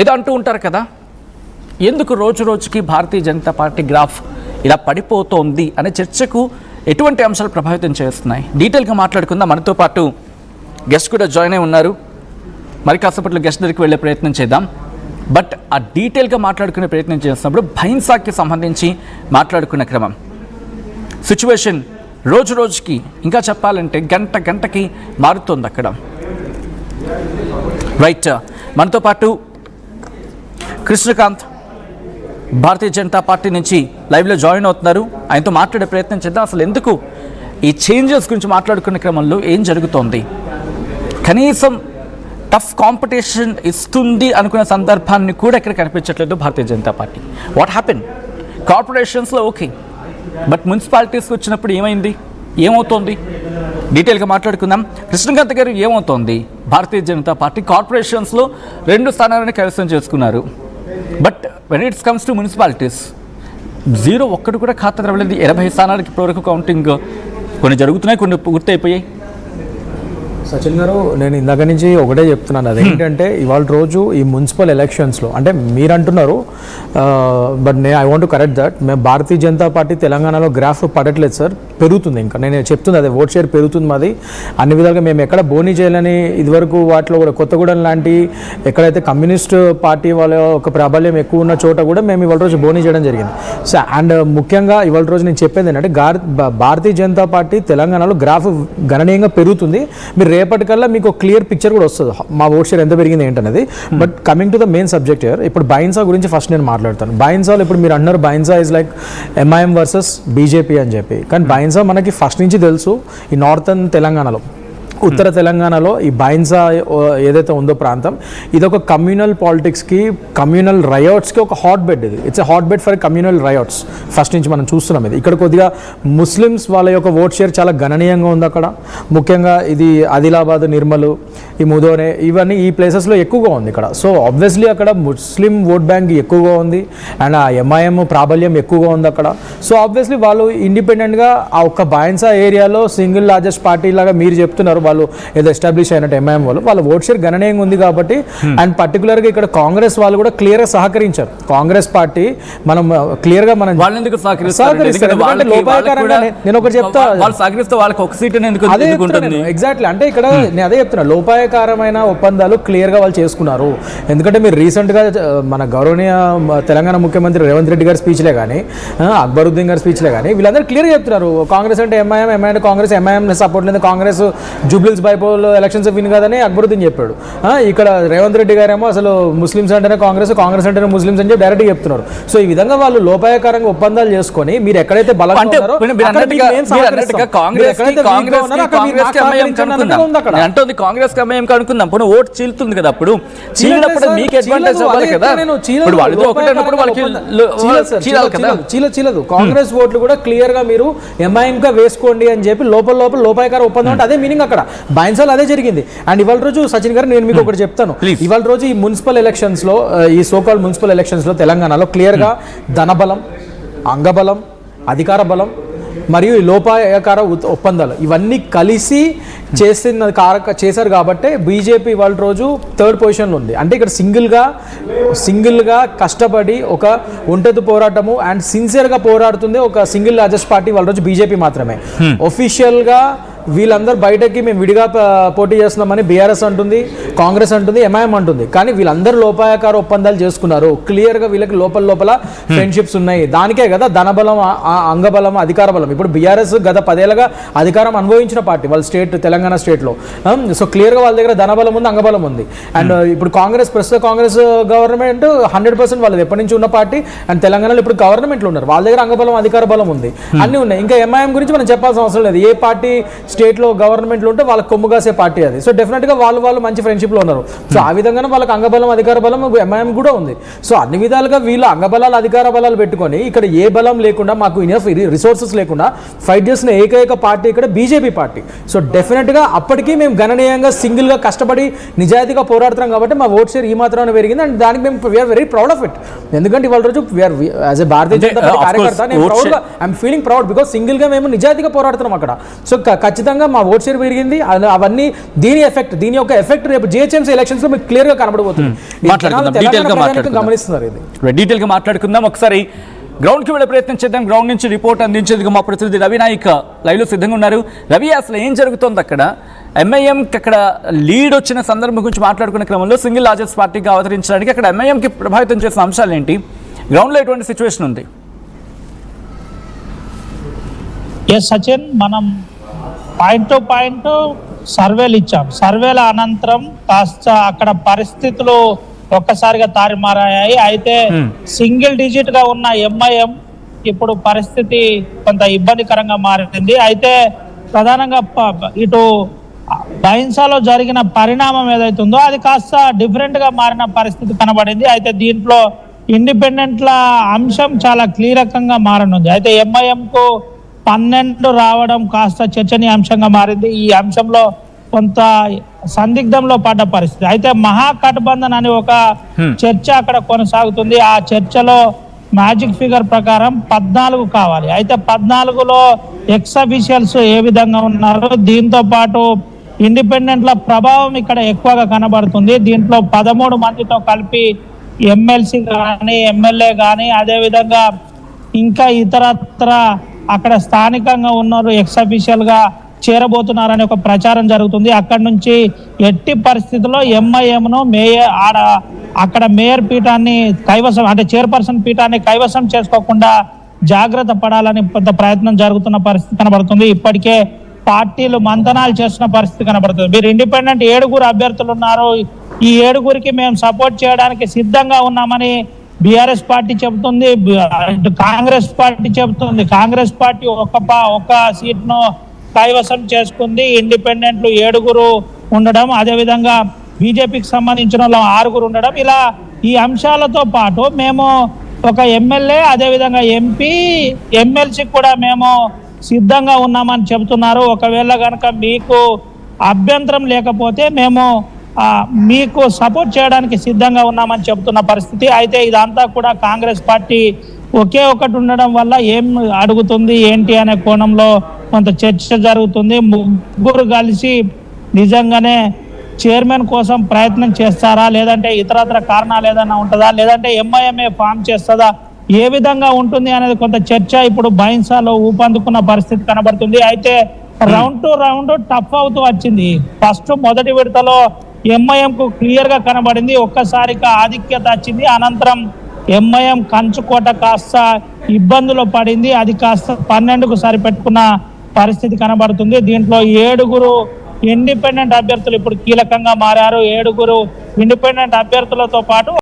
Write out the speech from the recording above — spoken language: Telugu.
ఏదో అంటూ ఉంటారు కదా, ఎందుకు రోజు రోజుకి భారతీయ జనతా పార్టీ గ్రాఫ్ ఇలా పడిపోతోంది అనే చర్చకు ఎటువంటి అంశాలు ప్రభావితం చేస్తున్నాయి? డీటెయిల్గా మాట్లాడుకుందాం. మనతో పాటు గెస్ట్ కూడా జాయిన్ అయి ఉన్నారు. మరి కాసేపట్లో గెస్ట్ దగ్గరికి వెళ్ళే ప్రయత్నం చేద్దాం. బట్ ఆ డీటెయిల్గా మాట్లాడుకునే ప్రయత్నం చేస్తున్నప్పుడు భైన్సాకి సంబంధించి మాట్లాడుకున్న క్రమం, సిచ్యువేషన్ రోజు రోజుకి, ఇంకా చెప్పాలంటే గంట గంటకి మారుతోంది అక్కడ. రైట్, మనతో పాటు కృష్ణకాంత్ భారతీయ జనతా పార్టీ నుంచి లైవ్లో జాయిన్ అవుతున్నారు. ఆయనతో మాట్లాడే ప్రయత్నం చేద్దాం. అసలు ఎందుకు ఈ చేంజెస్ గురించి మాట్లాడుకునే క్రమంలో ఏం జరుగుతోంది, కనీసం టఫ్ కాంపిటీషన్ ఇస్తుంది అనుకునే సందర్భాన్ని కూడా ఇక్కడ కనిపించట్లేదు భారతీయ జనతా పార్టీ. What happen? కార్పొరేషన్స్లో ఓకే, బట్ మున్సిపాలిటీస్కి వచ్చినప్పుడు ఏమైంది, ఏమవుతోంది? డీటెయిల్గా మాట్లాడుకుందాం. కృష్ణకాంత్ గారు, ఏమవుతోంది? భారతీయ జనతా పార్టీ కార్పొరేషన్స్లో 2 స్థానాలను కైవసం చేసుకున్నారు. But when it's comes to municipalities 0 ఒక్కటి కూడా ఖాతా తెరవలేదు. 80 స్థానాలకి ఇప్పటివరకు కౌంటింగ్ కొన్ని జరుగుతున్నాయి, కొన్ని పూర్తయిపోయాయి. సచిన్ గారు, నేను ఇందాక నుంచి ఒకటే చెప్తున్నాను, అదేంటంటే ఇవాళ రోజు ఈ మున్సిపల్ ఎలక్షన్స్లో అంటే మీరు అంటున్నారు, but I want to correct that. మేము భారతీయ జనతా పార్టీ తెలంగాణలో గ్రాఫ్ పడట్లేదు సార్, పెరుగుతుంది. ఇంకా నేను చెప్తుంది అదే, ఓట్ షేర్ పెరుగుతుంది మాది అన్ని విధాలుగా. మేము ఎక్కడ బోనీ చేయాలని ఇదివరకు వాటిలో కూడా కొత్తగూడెం లాంటి ఎక్కడైతే కమ్యూనిస్ట్ పార్టీ వాళ్ళ ఒక ప్రాబల్యం ఎక్కువ ఉన్న చోట కూడా మేము ఇవాళ రోజు బోనీ చేయడం జరిగింది. సో అండ్ ముఖ్యంగా ఇవాళ రోజు నేను చెప్పేది ఏంటంటే భారతీయ జనతా పార్టీ తెలంగాణలో గ్రాఫ్ గణనీయంగా పెరుగుతుంది. మీరు రేపటికల్లా మీకు క్లియర్ పిక్చర్ కూడా వస్తుంది మా ఓట్ షేర్ ఎంత పెరిగింది ఏంటనేది. But coming to the main subject here, ఇప్పుడు బైన్సా గురించి ఫస్ట్ నేను మాట్లాడతాను. బైన్సాలో ఇప్పుడు మీరు అన్నారు Bhainsa is like MIM versus BJP అని చెప్పి, కానీ బైన్సా మనకి ఫస్ట్ నుంచి తెలుసు ఈ నార్థన్ తెలంగాణలో, ఉత్తర తెలంగాణలో ఈ బైన్సా ఏదైతే ఉందో ప్రాంతం, ఇది ఒక కమ్యూనల్ పాలిటిక్స్కి, కమ్యూనల్ రయోట్స్కి ఒక హాట్ బెడ్. ఇది it's a hot bed for communal riots. First నుంచి మనం చూస్తున్నాం ఇది. ఇక్కడ కొద్దిగా ముస్లిమ్స్ వాళ్ళ యొక్క ఓట్ షేర్ చాలా గణనీయంగా ఉంది అక్కడ. ముఖ్యంగా ఇది ఆదిలాబాద్, నిర్మల్, ఈ ముదోనే, ఇవన్నీ ఈ ప్లేసెస్లో ఎక్కువగా ఉంది ఇక్కడ. సో ఆబ్వియస్లీ అక్కడ ముస్లిం ఓట్ బ్యాంక్ ఎక్కువగా ఉంది అండ్ ఆ ఎంఐఎం ప్రాబల్యం ఎక్కువగా ఉంది అక్కడ. సో ఆబ్వియస్లీ వాళ్ళు ఇండిపెండెంట్గా ఆ ఒక్క బైన్సా ఏరియాలో సింగిల్ లార్జెస్ట్ పార్టీ లాగా మీరు చెప్తున్నారు, వాళ్ళు ఏదో ఎస్టాబ్లిష్ అయినట్టు ఎంఐఎం వాళ్ళ ఓట్ షేర్ గణనీయంగా ఉంది కాబట్టి. అండ్ పర్టికులర్గా ఇక్కడ కాంగ్రెస్ వాళ్ళు కూడా క్లియర్గా సహకరించారు. కాంగ్రెస్ పార్టీ మనం క్లియర్గా మనం నేను ఒకటి చెప్తా, ఎగ్జాక్ట్లీ అంటే ఇక్కడ నేను అదే చెప్తున్నా, లోపాయకారమైన ఒప్పందాలు క్లియర్గా వాళ్ళు చేసుకున్నారు. ఎందుకంటే మీరు రీసెంట్గా మన గౌరవనీయ తెలంగాణ ముఖ్యమంత్రి రేవంత్ రెడ్డి గారి స్పీచ్లే కానీ, అక్బరుద్దీన్ గారి స్పీచ్లే కానీ, వీళ్ళందరూ క్లియర్గా చెప్తున్నారు కాంగ్రెస్ అంటే ఎంఐఎం, ఎంఐఎం అంటే కాంగ్రెస్, ఎంఐఎం సపోర్ట్ లేదు, కాంగ్రెస్ జూబ్లీస్ బైపోల్ ఎలక్షన్స్ విన్ కాదని అక్బరుద్దీన్ చెప్పాడు. ఇక్కడ రేవంత్ రెడ్డి గారేమో అసలు ముస్లిమ్స్ అంటేనే కాంగ్రెస్, కాంగ్రెస్ అంటేనే ముస్లిమ్స్ అని చెప్పి డైరెక్ట్గా చెప్తున్నారు. సో ఈ విధంగా వాళ్ళు లోపాయకారంగా ఒప్పందాలు చేసుకొని మీరు ఎక్కడైతే బలంగా ఉన్నారో కాంగ్రెస్ కనుక్కుందాం. పోనీ ఓటు చీలుతుంది కదా, అప్పుడు చీలినప్పుడు మీకు అడ్వాంటేజ్ అవ్వాలి కదా. చీలదు కాంగ్రెస్ ఓట్లు కూడా క్లియర్ గా మీరు ఎంఐఎం గా వేసుకోండి అని చెప్పి లోపల లోపాయకార ఒప్పందం అంటే అదే మీనింగ్ అక్కడ. బైన్సాలో అదే జరిగింది. అండ్ ఇవాళ రోజు సచిన్ గారు నేను మీకు ఒకటి చెప్తాను, ఇవాళ రోజు ఈ మున్సిపల్ ఎలక్షన్స్ లో, ఈ సోకాల్డ్ మున్సిపల్ ఎలక్షన్స్ లో తెలంగాణలో క్లియర్ గా ధనబలం, అంగబలం, అధికార బలం మరియు ఈ లోపాయకార ఒప్పందాలు ఇవన్నీ కలిసి చేశారు కాబట్టి బీజేపీ ఇవాళ రోజు 3rd పొజిషన్లో ఉంది. అంటే ఇక్కడ సింగిల్గా కష్టపడి ఒక ఒంటెత్తు పోరాటము అండ్ సిన్సియర్గా పోరాడుతుంది ఒక సింగిల్ లార్జెస్ట్ పార్టీ వాళ్ళ రోజు బీజేపీ మాత్రమే. ఒఫీషియల్గా వీళ్ళందరూ బయటకి మేము విడిగా పోటీ చేస్తున్నామని బీఆర్ఎస్ అంటుంది, కాంగ్రెస్ అంటుంది, ఎంఐఎం అంటుంది. కానీ వీళ్ళందరూ లోపాయకార ఒప్పందాలు చేసుకున్నారు. క్లియర్గా వీళ్ళకి లోపల ఫ్రెండ్షిప్స్ ఉన్నాయి. దానికే కదా ధనబలం, అంగబలం, అధికార బలం. ఇప్పుడు బీఆర్ఎస్ గత 10 ఏళ్ళగా అధికారం అనుభవించిన పార్టీ వాళ్ళ తెలంగాణ స్టేట్లో. సో క్లియర్గా వాళ్ళ దగ్గర ధనబలం ఉంది, అంగబలం ఉంది. అండ్ ఇప్పుడు ప్రస్తుత కాంగ్రెస్ గవర్నమెంట్ 100% వాళ్ళది ఎప్పటి నుంచి ఉన్న పార్టీ. అండ్ తెలంగాణలో ఇప్పుడు గవర్నమెంట్లో ఉన్నారు, వాళ్ళ దగ్గర అంగబలం, అధికార బలం ఉంది, అన్నీ ఉన్నాయి. ఇంకా ఎంఐఎం గురించి మనం చెప్పాల్సిన అవసరం లేదు. ఏ పార్టీ స్టేట్లో గవర్నమెంట్లో ఉంటే వాళ్ళకి కొమ్ముగాసే పార్టీ అది. సో డెఫినెట్గా వాళ్ళు మంచి ఫ్రెండ్షిప్లో ఉన్నారు. సో ఆ విధంగానే వాళ్ళకి అంగబలం, అధికార బలం ఎంఐఎం కూడా ఉంది. సో అన్ని విధాలుగా వీళ్ళు అంగబలాలు, అధికార బలాలు పెట్టుకొని ఇక్కడ ఏ బలం లేకుండా, మాకు ఇనఫ్ రిసోర్సెస్ లేకుండా ఫైట్ చేసిన ఏకైక పార్టీ ఇక్కడ బీజేపీ పార్టీ. సో డెఫినెట్గా అప్పటికీ మేము గణనీయంగా సింగిల్గా కష్టపడి నిజాయితీగా పోరాడుతున్నాం కాబట్టి మా ఓట్ షేర్ ఈ మాత్రాన్ని పెరిగింది. అండ్ దానికి మేము we are very proud of it. ఎందుకంటే ఇవాళ రోజు యాజ్ ఎ భారతీయ జనతా పార్టీ కార్యకర్త ఐఎమ్ ఫీలింగ్ ప్రౌడ్ బికాస్ సింగిల్గా మేము నిజాయితీగా పోరాడుతున్నాం అక్కడ. సో ఖచ్చితంగా మా ఓట్ షేర్ పెరిగింది, అవన్నీ దీని యొక్క ఎఫెక్ట్ రేపు జిహెచ్ఎంసీ ఎలక్షన్స్ లో మీకు క్లియర్ గా కనబడబోతుంది. గమనిస్తున్నారు ఇది డీటెయిల్ గా మాట్లాడుకుందాం. ఒకసారి గ్రౌండ్ కి వెళ్ళే ప్రయత్నం చేద్దాం. గ్రౌండ్ నుంచి రిపోర్ట్ అందించేందుకు మా ప్రతినిధి రవి నాయక్ లైవ్ లో సిద్ధంగా ఉన్నారు. రవి, అసలు ఏం జరుగుతోంది అక్కడ? ఎంఐఎంకి అక్కడ లీడ్ వచ్చిన సందర్భం గురించి మాట్లాడుకునే క్రమంలో సింగిల్ లార్జెస్ట్ పార్టీగా అవతరించడానికి అక్కడ ఎంఐఎంకి ప్రభావితం చేసిన అంశాలు ఏంటి? గ్రౌండ్ లో ఎటువంటి సిచ్యువేషన్ ఉంది? సచిన్, మనం పాయింట్ టు పాయింట్ సర్వేలు ఇచ్చాం. సర్వేల అనంతరం కాస్త అక్కడ పరిస్థితులు ఒక్కసారిగా తారుమారాయి. అయితే సింగిల్ డిజిట్ గా ఉన్న ఎంఐఎం ఇప్పుడు పరిస్థితి కొంత ఇబ్బందికరంగా మారింది. అయితే ప్రధానంగా ఇటు బైన్సాలో జరిగిన పరిణామం ఏదైతుందో అది కాస్త డిఫరెంట్ గా మారిన పరిస్థితి కనబడింది. అయితే దీంట్లో ఇండిపెండెంట్ల అంశం చాలా కీలకంగా మారనుంది. అయితే ఎంఐఎం కు 12 రావడం కాస్త చర్చనీయాంశంగా మారింది. ఈ అంశంలో కొంత సందిగ్ధంలో పడ్డ పరిస్థితి. అయితే మహాగఠబంధన్ అని ఒక చర్చ అక్కడ కొనసాగుతుంది. ఆ చర్చలో మ్యాజిక్ ఫిగర్ ప్రకారం 14 కావాలి. అయితే 14లో ఎక్స్ అఫీషియల్స్ ఏ విధంగా ఉన్నారు, దీంతో పాటు ఇండిపెండెంట్ల ప్రభావం ఇక్కడ ఎక్కువగా కనబడుతుంది. దీంట్లో 13 మందితో కలిపి ఎమ్మెల్సీ కానీ ఎమ్మెల్యే కానీ అదేవిధంగా ఇంకా ఇతరత్ర అక్కడ స్థానికంగా ఉన్నారు ఎక్స్ అఫీషియల్ గా చేరబోతున్నారనే ఒక ప్రచారం జరుగుతుంది. అక్కడ నుంచి ఎట్టి పరిస్థితుల్లో ఎంఐఎంను అక్కడ మేయర్ పీఠాన్ని కైవసం, అంటే చైర్పర్సన్ పీఠాన్ని కైవసం చేసుకోకుండా జాగ్రత్త పడాలని కొంత ప్రయత్నం జరుగుతున్న పరిస్థితి కనబడుతుంది. ఇప్పటికే పార్టీలు మంతనాలు చేస్తున్న పరిస్థితి కనబడుతుంది. మీరు ఇండిపెండెంట్ 7 అభ్యర్థులు ఉన్నారు, ఈ 7 మేము సపోర్ట్ చేయడానికి సిద్ధంగా ఉన్నామని బీఆర్ఎస్ పార్టీ చెబుతుంది, కాంగ్రెస్ పార్టీ చెబుతుంది. కాంగ్రెస్ పార్టీ ఒక సీట్ను కైవసం చేసుకుంది, ఇండిపెండెంట్లు 7 ఉండడం, అదేవిధంగా బీజేపీకి సంబంధించిన 6 ఉండడం. ఇలా ఈ అంశాలతో పాటు మేము ఒక ఎమ్మెల్యే అదేవిధంగా ఎంపీ ఎమ్మెల్సీ కూడా మేము సిద్ధంగా ఉన్నామని చెబుతున్నారు. ఒకవేళ కనుక మీకు అభ్యంతరం లేకపోతే మేము మీకు సపోర్ట్ చేయడానికి సిద్ధంగా ఉన్నామని చెబుతున్న పరిస్థితి. అయితే ఇదంతా కూడా కాంగ్రెస్ పార్టీ ఒకే ఒకటి ఉండడం వల్ల ఏం అడుగుతుంది ఏంటి అనే కోణంలో కొంత చర్చ జరుగుతుంది. 3 కలిసి నిజంగానే చైర్మన్ కోసం ప్రయత్నం చేస్తారా, లేదంటే ఇతరత్ర కారణాలు ఏదైనా ఉంటుందా, లేదంటే ఎంఐఎంఏ ఫామ్ చేస్తుందా, ఏ విధంగా ఉంటుంది అనేది కొంత చర్చ ఇప్పుడు బైన్సాలో ఊపందుకున్న పరిస్థితి కనబడుతుంది. అయితే రౌండ్ టు రౌండ్ టఫ్ అవుతూ వచ్చింది. ఫస్ట్ మొదటి విడతలో ఎంఐఎం కు క్లియర్ గా కనబడింది, ఒక్కసారిగా ఆధిక్యత వచ్చింది. అనంతరం ఎంఐఎం కంచుకోట కాస్త ఇబ్బందులు పడింది, అది కాస్త 12కు సరిపెట్టుకున్న పరిస్థితి కనబడుతుంది. దీంట్లో 7 ఇండిపెండెంట్ అభ్యర్థులు ఇప్పుడు కీలకంగా మారారు. 7 ఇండిపెండెంట్ అభ్యర్థులతో పాటు